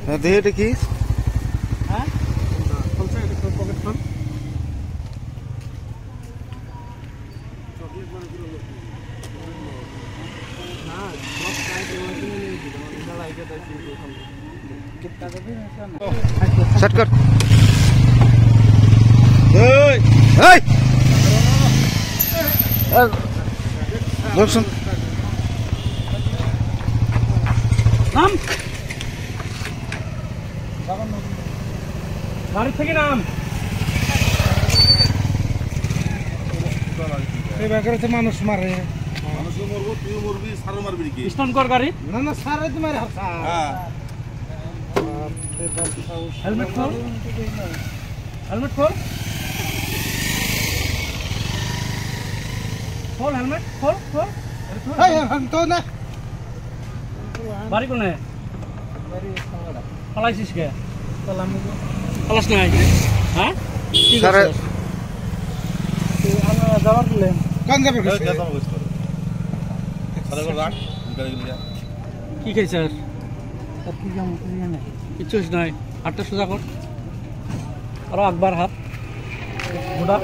হ্যাঁ দেখি এটা কি? হ্যাঁ কোনটা এটা পকেট ফোন চকলেট মানে পুরো না সব কাজ করে নিয়ে দিই আমরা লাইকে তাই এখন কিतना দেবে না সেট কর। এই এই বলছুন নাম গাড়ি থেকে নাম এই ব্যাপারে মানুষ মারে মানুষ মরবো তুই মরবি সারো মারবি কি স্টন কর গাড়ি না না সারে তোমার হ্যাঁ হেলমেট খোল হেলমেট খোল খোল হেলমেট খোল খোল এই हम तो ना বাড়ি কোনে পালাইছিস কে পালাস না হ্যাঁ স্যার আমরা যাওয়ার দিলেন কোন যাবে কি খাই স্যার কিচ্ছু নাই হাতটা সোজা কর আরো একবার হাত গোটা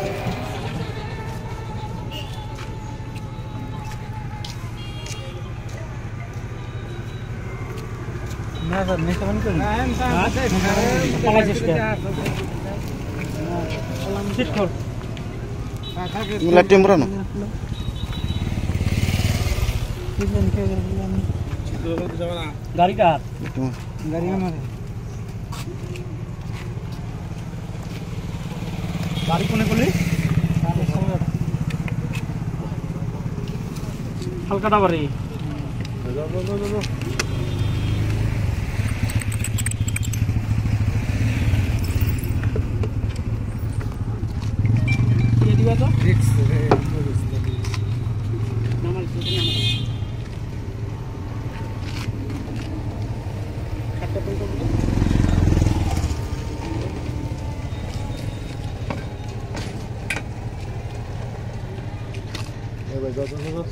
না স্যার নেই কেমন করি সিট কর মিলা টেম্বরানো গাড়ি কার গাড়ি আমার গাড়ি কোনে কোনে হালকাটা বাড়ি দিবা তো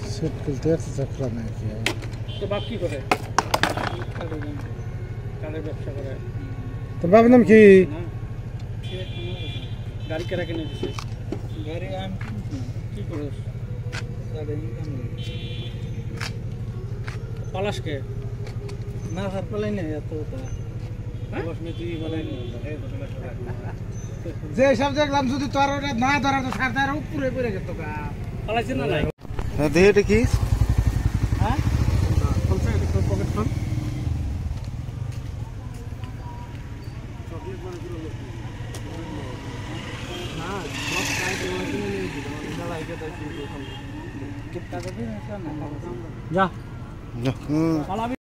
सेट खुलते हैं सफरा नहीं किया है তো বাপ কি করে কারের ব্যবসা করে तो बाप नाम की না গাড়ি কেরা কিনে দিছে গাড়ি আমি কি করছ পলাশ কে না স্যার পলাই না এত পলাশ মে তুই বলাই যে সব দেখলাম যদি তোর ওটা না ধরা তো সার তার উপরে পড়ে গেত গা পলাইছে না নাই হ্যাঁ দেখি এটা কি? হ্যাঁ কোনটা এটা পকেট ফোন চকলেট মানে পুরো না সব কাজ করে নিয়ে দিই আমরা লাইকে তাই এখন কিतना দেবে না যা যা